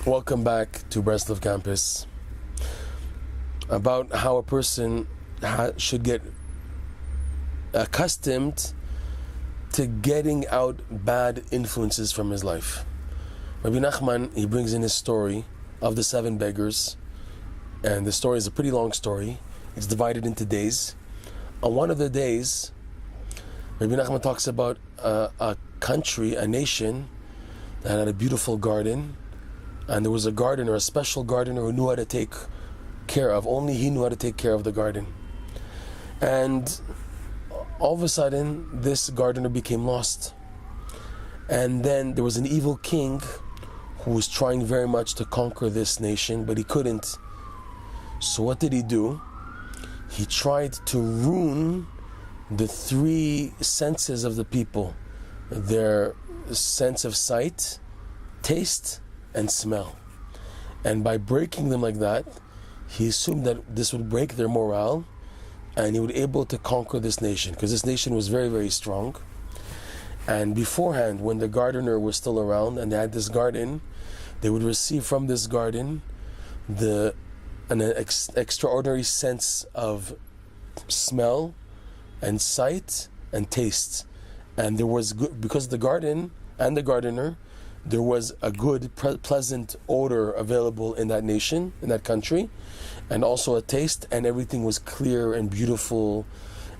Welcome back to Breslov campus. About how a person should get accustomed to getting out bad influences from his life. Rebbe Nachman, he brings in his story of the 7 beggars, and the story is a pretty long story. It's divided into days. On one of the days, Rebbe Nachman talks about a country, a nation that had a beautiful garden, and there was a gardener, a special gardener who knew how to take care of, only he knew how to take care of the garden. And all of a sudden, this gardener became lost. And then there was an evil king who was trying very much to conquer this nation, but he couldn't. So what did he do? He tried to ruin the 3 senses of the people: their sense of sight, taste, and smell. And by breaking them like that, he assumed that this would break their morale and he would be able to conquer this nation, because this nation was very, very strong. And beforehand, when the gardener was still around and they had this garden, they would receive from this garden an extraordinary sense of smell and sight and taste. And there was good, because of the garden and the gardener, there was a good, pleasant odor available in that nation, in that country, and also a taste, and everything was clear and beautiful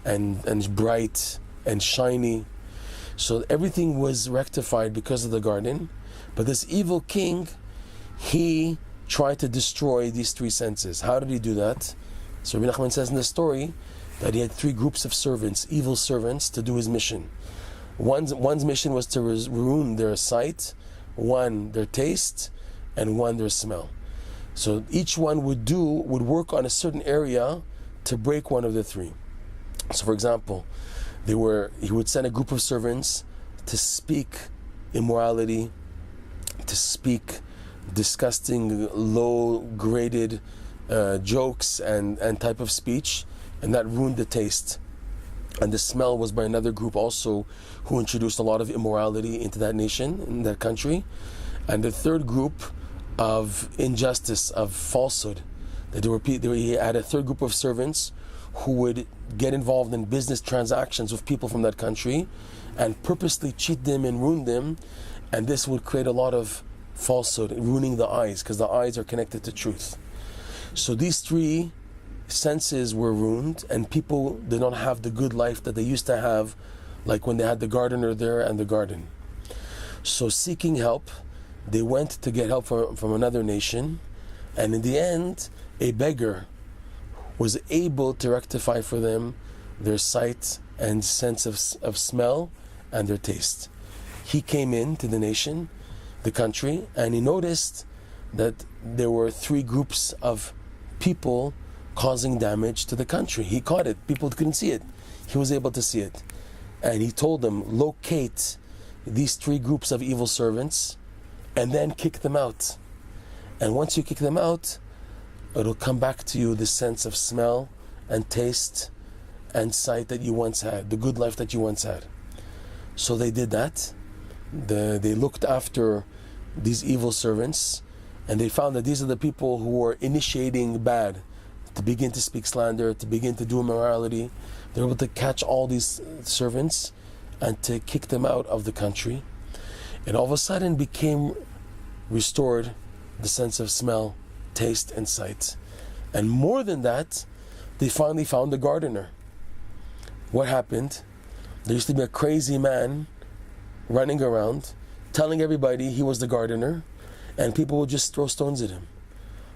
and bright and shiny. So everything was rectified because of the garden. But this evil king, he tried to destroy these 3 senses. How did he do that? So Rebbe Nachman says in the story that he had 3 groups of servants, evil servants, to do his mission. One's mission was to ruin their sight, one their taste, and one their smell. So each one would work on a certain area to break one of the 3. So for example, he would send a group of servants to speak immorality, to speak disgusting, low-graded jokes and type of speech, and that ruined the taste. And the smell was by another group also, who introduced a lot of immorality into that nation, in that country. And the third group of injustice, of falsehood. He had a third group of servants who would get involved in business transactions with people from that country and purposely cheat them and ruin them. And this would create a lot of falsehood, ruining the eyes, because the eyes are connected to truth. So these 3 senses were ruined, and people did not have the good life that they used to have, like when they had the gardener there and the garden. So seeking help, they went to get help from another nation, and in the end, a beggar was able to rectify for them their sight and sense of smell and their taste. He came into the nation, the country, and he noticed that there were 3 groups of people causing damage to the country. He caught it. People couldn't see it. He was able to see it. And he told them, locate these 3 groups of evil servants and then kick them out. And once you kick them out, it'll come back to you the sense of smell and taste and sight that you once had, the good life that you once had. So they did that. They looked after these evil servants, and they found that these are the people who were initiating bad, to begin to speak slander, to begin to do immorality. They were able to catch all these servants and to kick them out of the country. And all of a sudden became restored the sense of smell, taste, and sight. And more than that, they finally found the gardener. What happened? There used to be a crazy man running around, telling everybody he was the gardener, and people would just throw stones at him.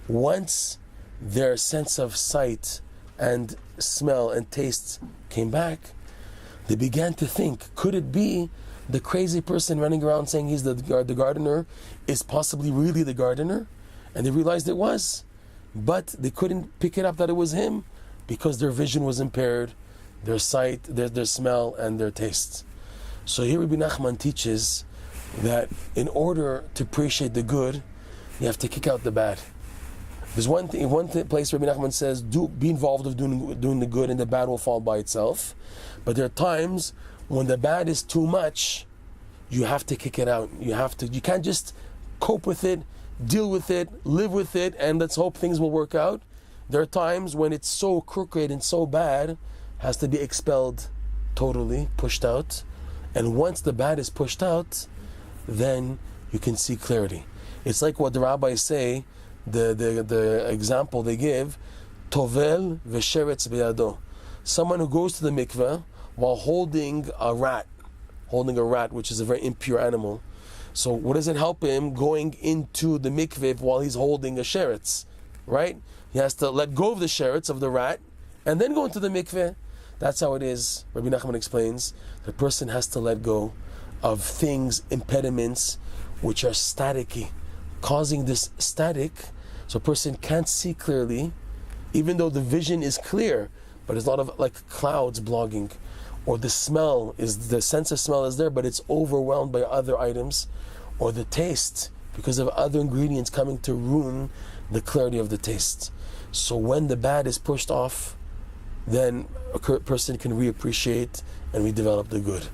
Once their sense of sight and smell and taste came back, they began to think, could it be the crazy person running around saying he's the gardener is possibly really the gardener? And they realized it was, but they couldn't pick it up that it was him, because their vision was impaired, their sight, their smell, and their taste. So here Rebbe Nachman teaches that in order to appreciate the good, you have to kick out the bad. There's one place Rebbe Nachman says, be involved of doing the good, and the bad will fall by itself. But there are times when the bad is too much, you have to kick it out. You can't just cope with it deal with it, live with it, and let's hope things will work out. There are times when it's so crooked and so bad, has to be expelled totally, pushed out. And once the bad is pushed out, then you can see clarity. It's like what the rabbis say, the example they give, Tovel v'sheretz beyado. Someone who goes to the mikveh while holding a rat, which is a very impure animal. So what does it help him going into the mikveh while he's holding a sheretz, right? He has to let go of the sheretz of the rat and then go into the mikveh. That's how it is. Rebbe Nachman explains, the person has to let go of things, impediments, which are staticky, causing this static, so a person can't see clearly, even though the vision is clear, but there's a lot of like clouds blogging, or the sense of smell is there, but it's overwhelmed by other items, or the taste, because of other ingredients coming to ruin the clarity of the taste. So when the bad is pushed off, then a person can reappreciate and redevelop the good.